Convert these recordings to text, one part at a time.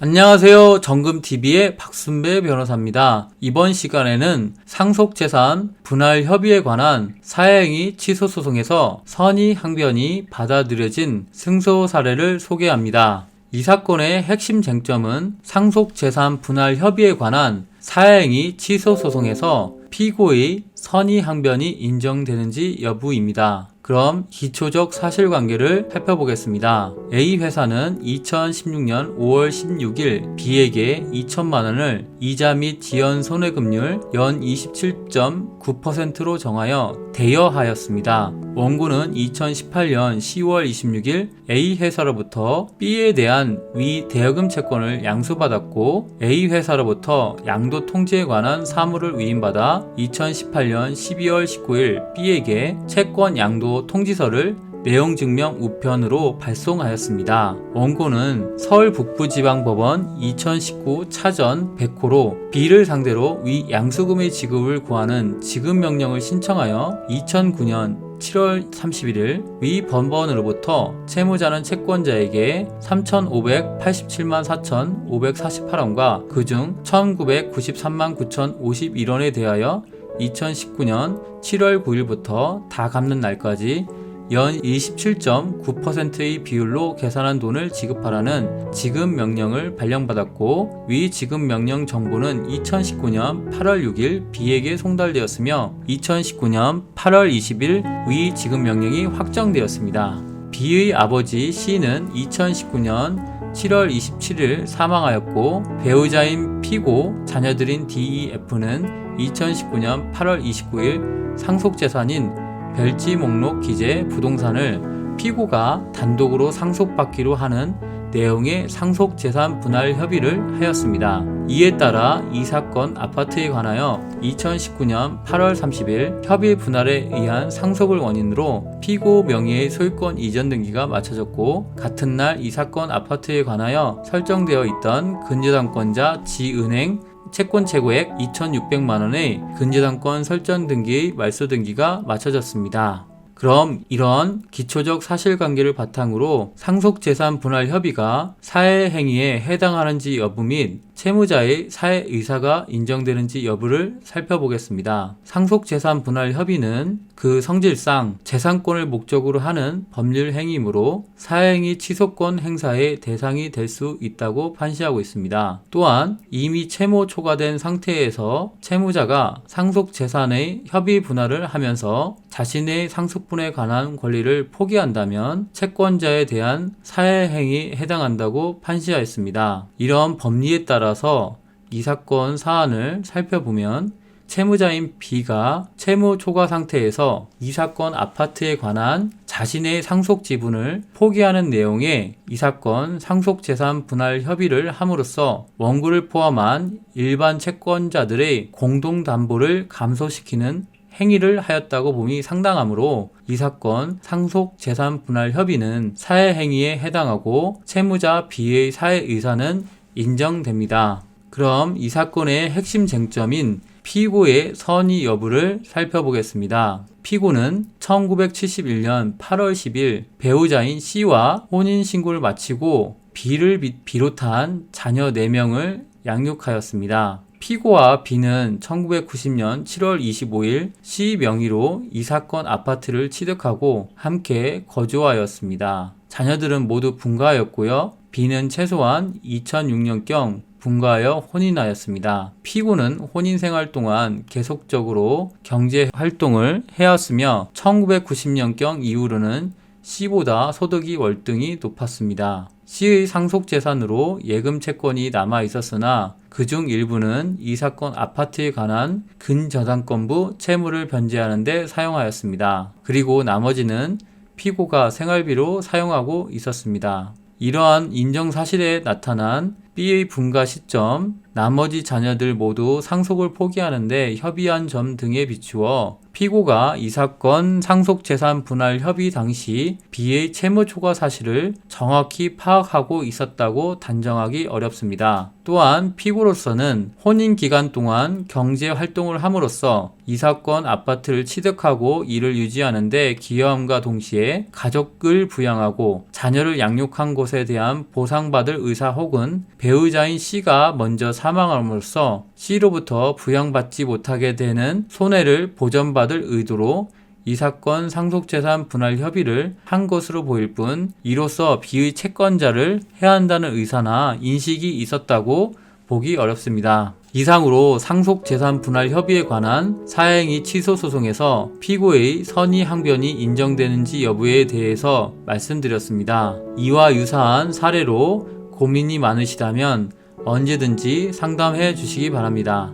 안녕하세요. 정금TV의 박순배 변호사입니다. 이번 시간에는 상속재산 분할 협의에 관한 사회행위 취소소송에서 선의 항변이 받아들여진 승소 사례를 소개합니다. 이 사건의 핵심 쟁점은 상속재산 분할 협의에 관한 사회행위 취소소송에서 피고의 선의 항변이 인정되는지 여부입니다. 그럼 기초적 사실관계를 살펴보겠습니다. A회사는 2016년 5월 16일 B에게 2천만원을 이자 및 지연 손해금률 연 27.9%로 정하여 대여하였습니다. 원고는 2018년 10월 26일 A회사로부터 B에 대한 위 대여금 채권을 양수받았고 A회사로부터 양도 통지에 관한 사무를 위임받아 2018년 12월 19일 B에게 채권 양도 통지서를 내용증명 우편으로 발송하였습니다. 원고는 서울북부지방법원 2019 차전 100호로 B를 상대로 위 양수금의 지급을 구하는 지급명령을 신청하여 2009년 7월 31일 위 법원으로부터 채무자는 채권자에게 3,587만 4,548원과 그중 1,993만 9,051원에 대하여 2019년 7월 9일부터 다 갚는 날까지 연 27.9%의 비율로 계산한 돈을 지급하라는 지급명령을 발령받았고 위 지급명령 정보는 2019년 8월 6일 B에게 송달되었으며 2019년 8월 20일 위 지급명령이 확정되었습니다. B의 아버지 C는 2019년 7월 27일 사망하였고 배우자인 P고 자녀들인 DEF는 2019년 8월 29일 상속재산인 별지 목록 기재 부동산을 피고가 단독으로 상속받기로 하는 내용의 상속재산 분할 협의를 하였습니다. 이에 따라 이 사건 아파트에 관하여 2019년 8월 30일 협의 분할에 의한 상속을 원인으로 피고 명의의 소유권 이전 등기가 마쳐졌고 같은 날 이 사건 아파트에 관하여 설정되어 있던 근저당권자 지은행 채권 최고액 2,600만원의 근저당권 설정 등기의 말소 등기가 마쳐졌습니다. 그럼 이런 기초적 사실관계를 바탕으로 상속재산 분할 협의가 사회행위에 해당하는지 여부 및 채무자의 사회 의사가 인정되는지 여부를 살펴보겠습니다. 상속재산 분할 협의는 그 성질상 재산권을 목적으로 하는 법률 행위이므로 사회행위 취소권 행사의 대상이 될 수 있다고 판시하고 있습니다. 또한 이미 채무 초과된 상태에서 채무자가 상속재산의 협의 분할을 하면서 자신의 상속분에 관한 권리를 포기한다면 채권자에 대한 사회행위에 해당한다고 판시하였습니다. 이런 법리에 따라서 이 사건 사안을 살펴보면 채무자인 B가 채무 초과 상태에서 이 사건 아파트에 관한 자신의 상속 지분을 포기하는 내용의 이 사건 상속재산 분할 협의를 함으로써 원고를 포함한 일반 채권자들의 공동담보를 감소시키는 행위를 하였다고 봄이 상당하므로 이 사건 상속재산 분할 협의는 사회행위에 해당하고 채무자 B의 사회의사는 인정됩니다. 그럼 이 사건의 핵심 쟁점인 피고의 선의 여부를 살펴보겠습니다. 피고는 1971년 8월 10일 배우자인 C와 혼인신고를 마치고 B를 비롯한 자녀 4명을 양육하였습니다. 피고와 B는 1990년 7월 25일 C 명의로 이 사건 아파트를 취득하고 함께 거주하였습니다. 자녀들은 모두 분가하였고요. B는 최소한 2006년경 분가하여 혼인하였습니다. 피고는 혼인생활 동안 계속적으로 경제활동을 해왔으며 1990년경 이후로는 C보다 소득이 월등히 높았습니다. C의 상속재산으로 예금 채권이 남아 있었으나 그중 일부는 이 사건 아파트에 관한 근저당권부 채무를 변제하는 데 사용하였습니다. 그리고 나머지는 피고가 생활비로 사용하고 있었습니다. 이러한 인정사실에 나타난 B의 분가 시점, 나머지 자녀들 모두 상속을 포기하는데 협의한 점 등에 비추어 피고가 이 사건 상속재산 분할 협의 당시 B의 채무 초과 사실을 정확히 파악하고 있었다고 단정하기 어렵습니다. 또한 피고로서는 혼인 기간 동안 경제 활동을 함으로써 이 사건 아파트를 취득하고 이를 유지하는 데 기여함과 동시에 가족을 부양하고 자녀를 양육한 것에 대한 보상받을 의사 혹은 배우자인 C가 먼저 사망함으로써 C로부터 부양받지 못하게 되는 손해를 보전받을 의도로 이 사건 상속재산 분할 협의를 한 것으로 보일 뿐 이로써 B의 채권자를 해한다는 의사나 인식이 있었다고 보기 어렵습니다. 이상으로 상속재산 분할 협의에 관한 사행위 취소 소송에서 피고의 선의 항변이 인정되는지 여부에 대해서 말씀드렸습니다. 이와 유사한 사례로 고민이 많으시다면 언제든지 상담해 주시기 바랍니다.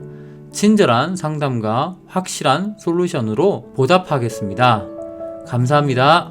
친절한 상담과 확실한 솔루션으로 보답하겠습니다. 감사합니다.